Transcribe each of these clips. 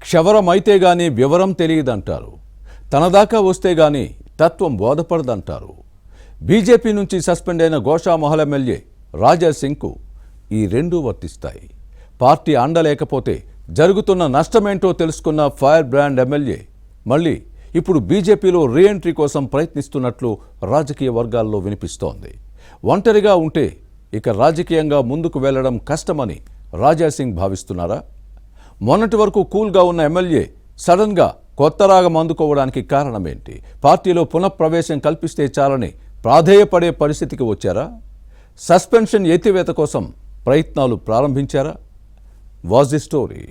క్షవరమైతే గాని వివరం తెలియదంటారు. తనదాకా వస్తే గాని తత్వం బోధపడదంటారు. బీజేపీ నుంచి సస్పెండ్ అయిన గోషామహల్ ఎమ్మెల్యే రాజా సింగ్కు ఈ రెండూ వర్తిస్తాయి. పార్టీ అండలేకపోతే జరుగుతున్న నష్టమేంటో తెలుసుకున్న ఫైర్ బ్రాండ్ ఎమ్మెల్యే మళ్ళీ ఇప్పుడు బీజేపీలో రీఎంట్రీ కోసం ప్రయత్నిస్తున్నట్లు రాజకీయ వర్గాల్లో వినిపిస్తోంది. ఒంటరిగా ఉంటే ఇక రాజకీయంగా ముందుకు వెళ్లడం కష్టమని రాజా సింగ్ భావిస్తున్నారా? మొన్నటి వరకు కూల్గా ఉన్న ఎమ్మెల్యే సడన్గా కొత్త రాగం అందుకోవడానికి కారణమేంటి? పార్టీలో పునఃప్రవేశం కల్పిస్తే చాలని ప్రాధేయపడే పరిస్థితికి వచ్చారా? సస్పెన్షన్ ఎత్తివేత కోసం ప్రయత్నాలు ప్రారంభించారా? Was the story.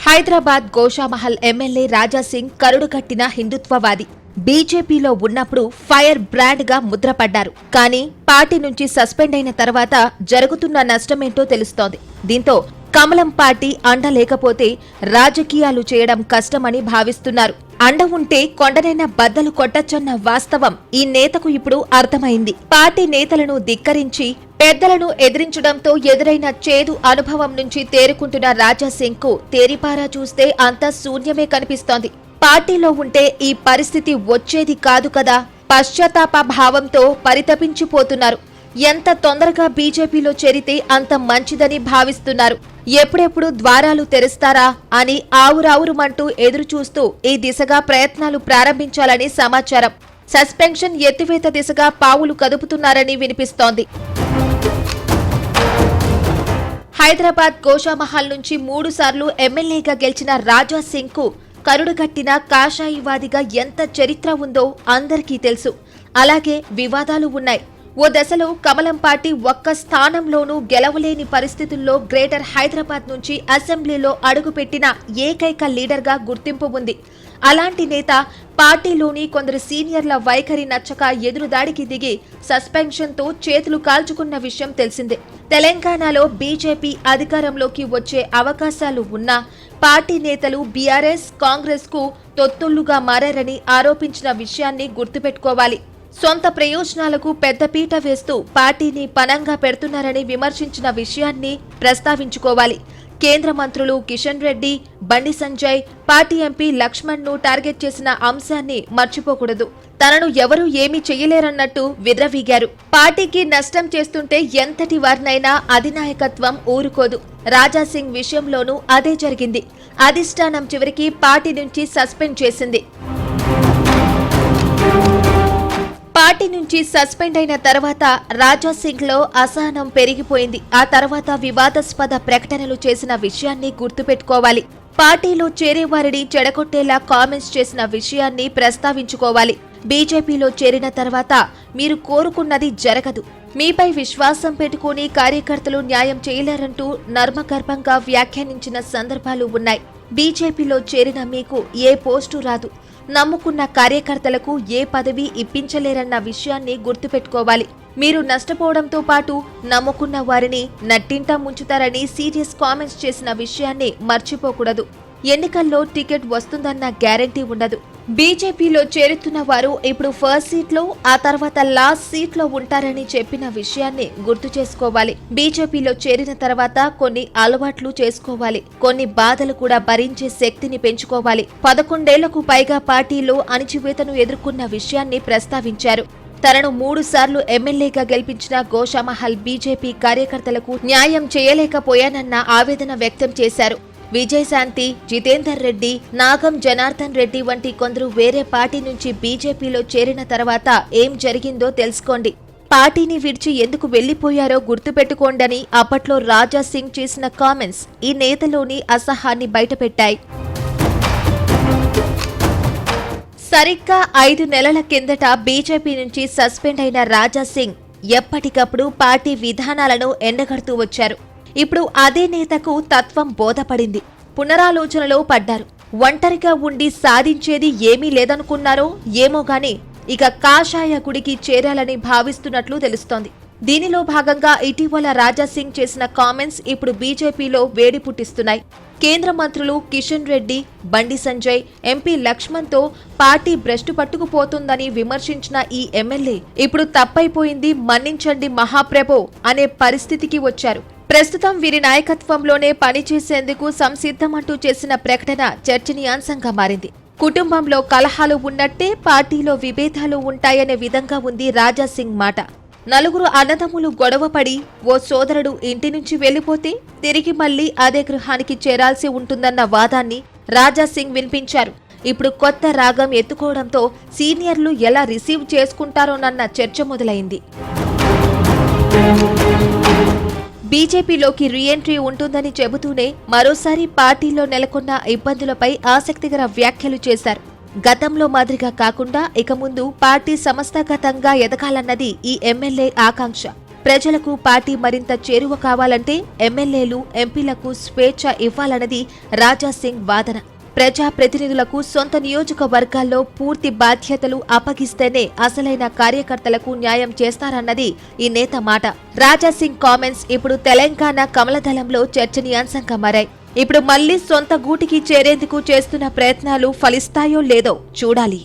Hyderabad Goshamahal MLA Raja Singh కరుడుకట్టిన హిందుత్వవాది. బీజేపీలో ఉన్నప్పుడు ఫైర్ బ్రాండ్ గా ముద్రపడ్డారు. కానీ పార్టీ నుంచి సస్పెండ్ అయిన తర్వాత జరుగుతున్న నష్టమేంటో తెలుస్తోంది. దీంతో కమలం పార్టీ అండ లేకపోతే రాజకీయాలు చేయడం కష్టమని భావిస్తున్నారు. అండ ఉంటే కొండనైనా బద్దలు కొట్టచ్చన్న వాస్తవం ఈ నేతకు ఇప్పుడు అర్థమైంది. పార్టీ నేతలను ధిక్కరించి పెద్దలను ఎదిరించడంతో ఎదురైన చేదు అనుభవం నుంచి తేరుకుంటున్న రాజా సింగ్ కు తేరిపారా చూస్తే అంతా శూన్యమే కనిపిస్తోంది. పార్టీలో ఉంటే ఈ పరిస్థితి వచ్చేది కాదు కదా. పశ్చాత్తాప భావంతో పరితపించిపోతున్నారు. ఎంత తొందరగా బీజేపీలో చేరితే అంత మంచిదని భావిస్తున్నారు. ఎప్పుడెప్పుడు ద్వారాలు తెరుస్తారా అని ఆవురావురుమంటూ ఎదురుచూస్తూ ఈ దిశగా ప్రయత్నాలు ప్రారంభించాలని సమాచారం. సస్పెన్షన్ ఎత్తివేత దిశగా పావులు కదుపుతున్నారని వినిపిస్తోంది. హైదరాబాద్ గోషామహల్ నుంచి 3 సార్లు ఎమ్మెల్యేగా గెలిచిన రాజా సింగ్ కు కరుడుగట్టిన కాషాయివాదిగా ఎంత చరిత్ర ఉందో అందరికీ తెలుసు. అలాగే వివాదాలు ఉన్నాయి. ఓ దశలో కమలం పార్టీ ఒక్క స్థానంలోనూ గెలవలేని పరిస్థితుల్లో గ్రేటర్ హైదరాబాద్ నుంచి అసెంబ్లీలో అడుగుపెట్టిన ఏకైక లీడర్గా గుర్తింపు ఉంది. అలాంటి నేత పార్టీలోని కొందరు సీనియర్ల వైఖరి నచ్చక ఎదురుదాడికి దిగి సస్పెన్షన్తో చేతులు కాల్చుకున్న విషయం తెలిసిందే. తెలంగాణలో బీజేపీ అధికారంలోకి వచ్చే అవకాశాలు ఉన్నా పార్టీ నేతలు బీఆర్ఎస్, కాంగ్రెస్ కు తొత్తుళ్లుగా మారారని ఆరోపించిన విషయాన్ని గుర్తుపెట్టుకోవాలి. సొంత ప్రయోజనాలకు పెద్దపీట వేస్తూ పార్టీని పనంగా పెడుతున్నారని విమర్శించిన విషయాన్ని ప్రస్తావించుకోవాలి. కేంద్ర మంత్రులు కిషన్ రెడ్డి, బండి సంజయ్, పార్టీ ఎంపీ లక్ష్మణ్ ను టార్గెట్ చేసిన అంశాన్ని మర్చిపోకూడదు. తనను ఎవరూ ఏమీ చెయ్యలేరన్నట్టు విర్రవీగారు. పార్టీకి నష్టం చేస్తుంటే ఎంతటి వారినైనా అధినాయకత్వం ఊరుకోదు. రాజా సింగ్ విషయంలోనూ అదే జరిగింది. అధిష్టానం చివరికి పార్టీ నుంచి సస్పెండ్ చేసింది. పార్టీ నుంచి సస్పెండ్ అయిన తర్వాత రాజా సింగ్ లో అసహనం పెరిగిపోయింది. ఆ తర్వాత వివాదాస్పద ప్రకటనలు చేసిన విషయాన్ని గుర్తుపెట్టుకోవాలి. పార్టీలో చేరేవారిని చెడగొట్టేలా కామెంట్స్ చేసిన విషయాన్ని ప్రస్తావించుకోవాలి. బీజేపీలో చేరిన తర్వాత మీరు కోరుకున్నది జరగదు, మీపై విశ్వాసం పెట్టుకుని కార్యకర్తలు న్యాయం చేయలేరంటూ నర్మగర్భంగా వ్యాఖ్యానించిన సందర్భాలు ఉన్నాయి. బీజేపీలో చేరిన మీకు ఏ పోస్టు రాదు, నమ్ముకున్న కార్యకర్తలకు ఏ పదవి ఇప్పించలేరన్న విషయాన్ని గుర్తుపెట్టుకోవాలి. మీరు నష్టపోవడంతో పాటు నమ్ముకున్న వారిని నట్టింటా ముంచుతారని సీరియస్ కామెంట్స్ చేసిన విషయాన్ని మర్చిపోకూడదు. ఎన్నికల్లో టికెట్ వస్తుందన్న గ్యారంటీ ఉండదు. బీజేపీలో చేరుతున్న వారు ఇప్పుడు ఫస్ట్ సీట్లో, ఆ తర్వాత లాస్ట్ సీట్లో ఉంటారని చెప్పిన విషయాన్ని గుర్తు చేసుకోవాలి. బీజేపీలో చేరిన తర్వాత కొన్ని అలవాట్లు చేసుకోవాలి. కొన్ని బాధలు కూడా భరించే శక్తిని పెంచుకోవాలి. 11 ఏళ్లకు పైగా పార్టీలో అణచివేతను ఎదుర్కొన్న విషయాన్ని ప్రస్తావించారు. తనను 3 సార్లు ఎమ్మెల్యేగా గెలిపించిన గోషామహల్ బీజేపీ కార్యకర్తలకు న్యాయం చేయలేకపోయానన్న ఆవేదన వ్యక్తం చేశారు. విజయశాంతి, జితేందర్ రెడ్డి, నాగం జనార్దన్ రెడ్డి వంటి కొందరు వేరే పార్టీ నుంచి బీజేపీలో చేరిన తర్వాత ఏం జరిగిందో తెలుసుకోండి. పార్టీని విడిచి ఎందుకు వెళ్లిపోయారో గుర్తుపెట్టుకోండని అప్పట్లో రాజా సింగ్ చేసిన కామెంట్స్ ఈ నేతలోని అసహనాన్ని బయటపెట్టాయి. సరిగ్గా 5 నెలల కిందట బీజేపీ నుంచి సస్పెండ్ అయిన రాజా సింగ్ ఎప్పటికప్పుడు పార్టీ విధానాలను ఎండగడుతూ వచ్చారు. ఇప్పుడు అదే నేతకు తత్వం బోధపడింది. పునరాలోచనలో పడ్డారు. ఒంటరిగా ఉండి సాధించేది ఏమీ లేదనుకున్నారో ఏమో గాని ఇక కాషాయ గుడికి చేరాలని భావిస్తున్నట్లు తెలుస్తోంది. దీనిలో భాగంగా ఇటీవల రాజా సింగ్ చేసిన కామెంట్స్ ఇప్పుడు బీజేపీలో వేడి పుట్టిస్తున్నాయి. కేంద్ర మంత్రులు కిషన్ రెడ్డి, బండి సంజయ్, ఎంపీ లక్ష్మణ్ తో పార్టీ భ్రష్టు పట్టుకుపోతుందని విమర్శించిన ఈ ఎమ్మెల్యే ఇప్పుడు తప్పైపోయింది, మన్నించండి మహాప్రభో అనే పరిస్థితికి వచ్చారు. ప్రస్తుతం వీరి నాయకత్వంలోనే పనిచేసేందుకు సంసిద్ధమంటూ చేసిన ప్రకటన చర్చనీయాంశంగా మారింది. కుటుంబంలో కలహాలు ఉన్నట్టే పార్టీలో విభేదాలు ఉంటాయనే విధంగా ఉంది రాజాసింగ్ మాట. నలుగురు అన్నదమ్ములు గొడవపడి ఓ సోదరుడు ఇంటి నుంచి వెళ్లిపోతే తిరిగి మళ్లీ అదే గృహానికి చేరాల్సి ఉంటుందన్న వాదాన్ని రాజాసింగ్ వినిపించారు. ఇప్పుడు కొత్త రాగం ఎత్తుకోవడంతో సీనియర్లు ఎలా రిసీవ్ చేసుకుంటారోనన్న చర్చ మొదలైంది. బీజేపీలోకి రీఎంట్రీ ఉంటుందని చెబుతూనే మరోసారి పార్టీలో నెలకొన్న ఇబ్బందులపై ఆసక్తికర వ్యాఖ్యలు చేశారు. గతంలో మాదిరిగా కాకుండా ఇక ముందు పార్టీ సంస్థాగతంగా ఎదగాలన్నది ఈ ఎమ్మెల్యే ఆకాంక్ష. ప్రజలకు పార్టీ మరింత చేరువ కావాలంటే ఎమ్మెల్యేలు, ఎంపీలకు స్వేచ్ఛ ఇవ్వాలన్నది రాజాసింగ్ వాదన. ప్రజాప్రతినిధులకు సొంత నియోజకవర్గాల్లో పూర్తి బాధ్యతలు అప్పగిస్తేనే అసలైన కార్యకర్తలకు న్యాయం చేస్తారన్నది ఈ నేత మాట. రాజాసింగ్ కామెంట్స్ ఇప్పుడు తెలంగాణ కమలదళంలో చర్చనీయాంశంగా మారాయి. ఇప్పుడు మళ్లీ సొంత గూటికి చేరేందుకు చేస్తున్న ప్రయత్నాలు ఫలిస్తాయో లేదో చూడాలి.